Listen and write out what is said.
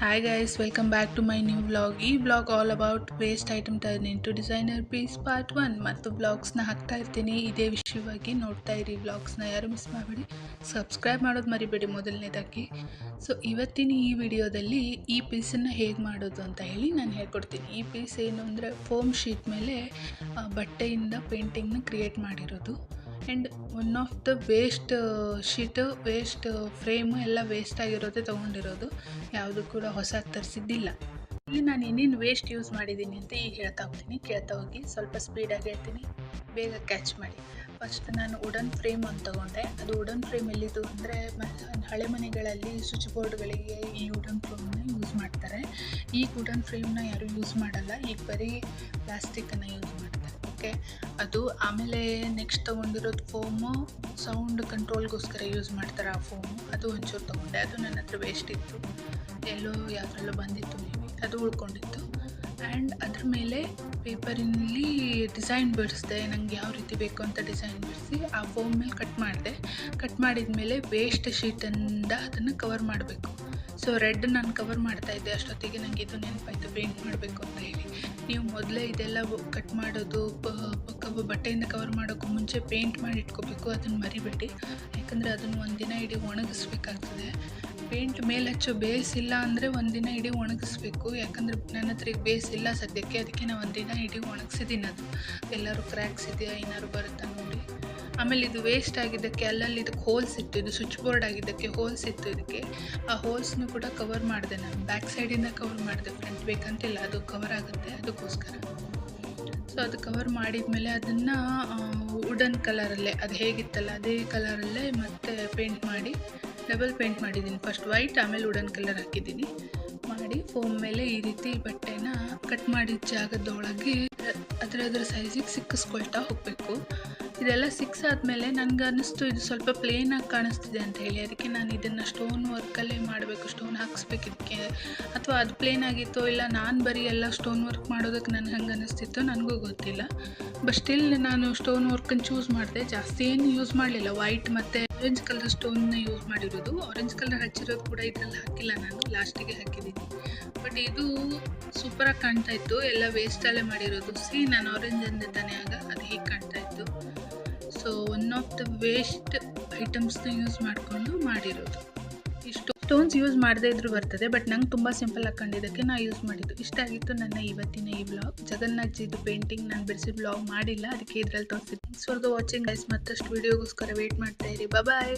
Hi guys, welcome back to my new vlog. ಈ vlog all about waste item turn into designer piece part 1 ಮತ್ತು ವ್ಲಾಗ್ಸ್ನ ಹಾಕ್ತಾ ಇರ್ತೀನಿ. ಇದೇ ವಿಷಯವಾಗಿ ನೋಡ್ತಾ ಇರಿ ವ್ಲಾಗ್ಸ್ನ, ಯಾರು ಮಿಸ್ ಮಾಡಬೇಡಿ. ಸಬ್ಸ್ಕ್ರೈಬ್ ಮಾಡೋದು ಮರಿಬೇಡಿ ಮೊದಲನೇದಾಗಿ. ಸೊ ಇವತ್ತಿನ ಈ ವಿಡಿಯೋದಲ್ಲಿ ಈ ಪೀಸನ್ನು ಹೇಗೆ ಮಾಡೋದು ಅಂತ ಹೇಳಿ ನಾನು ಹೇಳ್ಕೊಡ್ತೀನಿ. ಈ ಪೀಸ್ ಏನು ಅಂದರೆ ಫೋಮ್ ಶೀಟ್ ಮೇಲೆ ಬಟ್ಟೆಯಿಂದ ಪೇಂಟಿಂಗ್ನ ಕ್ರಿಯೇಟ್ ಮಾಡಿರೋದು. And one of the waste sheet, waste frame ಎಲ್ಲ ವೇಸ್ಟ್ ಆಗಿರೋದೇ ತೊಗೊಂಡಿರೋದು, ಯಾವುದು ಕೂಡ ಹೊಸ ತರಿಸಿದ್ದಿಲ್ಲ. ಇಲ್ಲಿ ನಾನು ಏನೇನು ವೇಸ್ಟ್ ಯೂಸ್ ಮಾಡಿದ್ದೀನಿ ಅಂತ ಈಗ ಹೇಳ್ತಾ ಹೋಗ್ತೀನಿ, ಕೇಳ್ತಾ ಹೋಗಿ. ಸ್ವಲ್ಪ ಸ್ಪೀಡಾಗಿ ಹೇಳ್ತೀನಿ, ಬೇಗ ಕ್ಯಾಚ್ ಮಾಡಿ. ಫಸ್ಟ್ ನಾನು ವುಡನ್ ಫ್ರೇಮ್ ಅಂತ ತೊಗೊಂಡೆ. ಅದು ವುಡನ್ ಫ್ರೇಮ್ ಎಲ್ಲಿದ್ದು ಅಂದರೆ ಹಳೆ ಮನೆಗಳಲ್ಲಿ ಸ್ವಿಚ್ ಬೋರ್ಡ್ಗಳಿಗೆ ಈ ವುಡನ್ ಫ್ರೇಮ್ನ ಯೂಸ್ ಮಾಡ್ತಾರೆ. ಈಗ ವುಡನ್ ಫ್ರೇಮ್ನ ಯಾರೂ ಯೂಸ್ ಮಾಡಲ್ಲ, ಈಗ ಬರೀ ಪ್ಲಾಸ್ಟಿಕ್ಕನ್ನು ಯೂಸ್ ಮಾಡ್ತಾರೆ. ಓಕೆ, ಅದು ಆಮೇಲೆ ನೆಕ್ಸ್ಟ್ ತೊಗೊಂಡಿರೋದು ಫೋಮು ಸೌಂಡ್ ಕಂಟ್ರೋಲ್ಗೋಸ್ಕರ ಯೂಸ್ ಮಾಡ್ತಾರೆ. ಆ ಫೋಮು ಅದು ಒಂಚೂರು ತೊಗೊಂಡೆ. ಅದು ನನ್ನ ಹತ್ರ ವೇಸ್ಟ್ ಇತ್ತು, ಎಲ್ಲೋ ಯಾವುದ್ರಲ್ಲೋ ಬಂದಿತ್ತು, ಮೇಬಿ ಅದು ಉಳ್ಕೊಂಡಿತ್ತು. ಆ್ಯಂಡ್ ಅದ್ರ ಮೇಲೆ ಪೇಪರಿನಲ್ಲಿ ಡಿಸೈನ್ ಬಿಡಿಸಿದೆ. ನನಗೆ ಯಾವ ರೀತಿ ಬೇಕು ಅಂತ ಡಿಸೈನ್ ಬಿಡಿಸಿ ಆ ಫೋಮ್ ಮೇಲೆ ಕಟ್ ಮಾಡಿದ ಮೇಲೆ ವೇಸ್ಟ್ ಶೀಟಿಂದ ಅದನ್ನು ಕವರ್ ಮಾಡಬೇಕು. ಸೊ ರೆಡ್ ನಾನು ಕವರ್ ಮಾಡ್ತಾಯಿದ್ದೆ, ಅಷ್ಟೊತ್ತಿಗೆ ನನಗೆ ಇದು ನೆನಪಾಯಿತು ಪೇಂಟ್ ಮಾಡಬೇಕು ಅಂತ ಹೇಳಿ. ನೀವು ಮೊದಲೇ ಇದೆಲ್ಲ ಕಟ್ ಮಾಡೋದು, ಬಟ್ಟೆಯಿಂದ ಕವರ್ ಮಾಡೋಕ್ಕೂ ಮುಂಚೆ ಪೇಂಟ್ ಮಾಡಿ ಇಟ್ಕೋಬೇಕು. ಅದನ್ನು ಮರಿಬೇಡಿ, ಯಾಕಂದರೆ ಅದನ್ನು ಒಂದಿನ ಇಡೀ ಒಣಗಿಸ್ಬೇಕಾಗ್ತದೆ. ಪೇಂಟ್ ಮೇಲೆ ಹಚ್ಚೋ ಬೇಸ್ ಇಲ್ಲ ಅಂದರೆ ಒಂದಿನ ಇಡೀ ಒಣಗಿಸ್ಬೇಕು. ಯಾಕಂದರೆ ನನ್ನ ಹತ್ರ ಈಗ ಬೇಸ್ ಇಲ್ಲ ಸದ್ಯಕ್ಕೆ, ಅದಕ್ಕೆ ನಾನು ಒಂದಿನ ಇಡೀ ಒಣಗಿಸಿದ್ದೀನಿ. ಅದು ಎಲ್ಲರೂ ಕ್ರ್ಯಾಕ್ಸ್ ಇದೆಯಾ ಏನಾದ್ರು ಬರುತ್ತಾ ನೋಡಿ. ಆಮೇಲೆ ಇದು ವೇಸ್ಟ್ ಆಗಿದ್ದಕ್ಕೆ ಅಲ್ಲಲ್ಲಿ ಇದಕ್ಕೆ ಹೋಲ್ಸ್ ಇತ್ತು, ಇದು ಸ್ವಿಚ್ ಬೋರ್ಡ್ ಆಗಿದ್ದಕ್ಕೆ ಹೋಲ್ಸ್ ಇತ್ತು ಇದಕ್ಕೆ. ಆ ಹೋಲ್ಸ್ನು ಕೂಡ ಕವರ್ ಮಾಡಿದೆ ನಾನು, ಬ್ಯಾಕ್ ಸೈಡಿಂದ ಕವರ್ ಮಾಡಿದೆ. ಫ್ರಂಟ್ ಬೇಕಂತಿಲ್ಲ, ಅದು ಕವರ್ ಆಗುತ್ತೆ ಅದಕ್ಕೋಸ್ಕರ. ಸೊ ಅದು ಕವರ್ ಮಾಡಿದ್ಮೇಲೆ ಅದನ್ನು ವುಡನ್ ಕಲರಲ್ಲೇ, ಅದು ಹೇಗಿತ್ತಲ್ಲ ಅದೇ ಕಲರಲ್ಲೇ ಮತ್ತೆ ಪೇಂಟ್ ಮಾಡಿ, ಡಬಲ್ ಪೇಂಟ್ ಮಾಡಿದ್ದೀನಿ. ಫಸ್ಟ್ ವೈಟ್, ಆಮೇಲೆ ವುಡನ್ ಕಲರ್ ಹಾಕಿದ್ದೀನಿ. ಮಾಡಿ ಫೋಮ್ ಮೇಲೆ ಈ ರೀತಿ ಬಟ್ಟೆನ ಕಟ್ ಮಾಡಿದ ಜಾಗದೊಳಗೆ ಅದರ ಸೈಜಿಗೆ ಸಿಕ್ಕಿಸ್ಕೊಳ್ತಾ ಹೋಗಬೇಕು. ಇದೆಲ್ಲ ಸಿಕ್ಸಾದ್ಮೇಲೆ ನನಗೆ ಅನ್ನಿಸ್ತು ಇದು ಸ್ವಲ್ಪ ಪ್ಲೇನಾಗಿ ಕಾಣಿಸ್ತಿದೆ ಅಂತ ಹೇಳಿ. ಅದಕ್ಕೆ ನಾನು ಇದನ್ನು ಸ್ಟೋನ್ ವರ್ಕಲ್ಲೇ ಮಾಡಬೇಕು, ಸ್ಟೋನ್ ಹಾಕಿಸ್ಬೇಕು ಇದಕ್ಕೆ. ಅಥವಾ ಅದು ಪ್ಲೇನ್ ಆಗಿತ್ತೋ ಇಲ್ಲ ನಾನು ಬರೀ ಎಲ್ಲ ಸ್ಟೋನ್ ವರ್ಕ್ ಮಾಡೋದಕ್ಕೆ ನನಗೆ ಹಂಗೆ ಅನ್ನಿಸ್ತಿತ್ತು, ನನಗೂ ಗೊತ್ತಿಲ್ಲ. ಬಟ್ ಸ್ಟಿಲ್ ನಾನು ಸ್ಟೋನ್ ವರ್ಕನ್ನು ಚೂಸ್ ಮಾಡಿದೆ. ಜಾಸ್ತಿ ಏನು ಯೂಸ್ ಮಾಡಲಿಲ್ಲ, ವೈಟ್ ಮತ್ತು ಆರೆಂಜ್ ಕಲರ್ ಸ್ಟೋನ್ನ ಯೂಸ್ ಮಾಡಿರೋದು. ಆರೆಂಜ್ ಕಲರ್ ಹಚ್ಚಿರೋದು ಕೂಡ ಇದರಲ್ಲಿ ಹಾಕಿಲ್ಲ, ನಾನು ಲಾಸ್ಟಿಗೆ ಹಾಕಿದ್ದೀನಿ. ಬಟ್ ಇದು ಸೂಪರಾಗಿ ಕಾಣ್ತಾ ಇತ್ತು, ಎಲ್ಲ ವೇಸ್ಟಲ್ಲೇ ಮಾಡಿರೋದು. ನಾನು ಆರೆಂಜ್ ಅಂದೆ ತಾನೇ, ಆಗ ಅದು ಹೀಗೆ ಕಾಣ್ತಾ ಇತ್ತು. So one of the waste ಐಟಮ್ಸ್ನ ಯೂಸ್ ಮಾಡಿಕೊಂಡು ಮಾಡಿರೋದು. ಇಷ್ಟು ಸ್ಟೋನ್ಸ್ ಯೂಸ್ ಮಾಡದೇ ಇದ್ರೂ ಬರ್ತದೆ, ಬಟ್ ನಂಗೆ ತುಂಬ ಸಿಂಪಲ್ ಹಾಕೊಂಡಿದ್ದಕ್ಕೆ ನಾನು ಯೂಸ್ ಮಾಡಿದ್ದು. ಇಷ್ಟ ಆಗಿತ್ತು ನನ್ನ ಇವತ್ತಿನ ಈ ವ್ಲಾಗ್. ಜಗನ್ನಾಥ್ ಜಿದು ಪೇಂಟಿಂಗ್ ನಾನು ಬಿಡಿಸಿ ವ್ಲಾಗ್ ಮಾಡಿಲ್ಲ, ಅದಕ್ಕೆ ಇದರಲ್ಲಿ ತೋರಿಸಿದ್ದು. Thanks for the watching guys. ಮತ್ತಷ್ಟು ವೀಡಿಯೋಗೋಸ್ಕರ ವೇಟ್ ಮಾಡ್ತಾ ಇರಿ. ಬಾಯ್.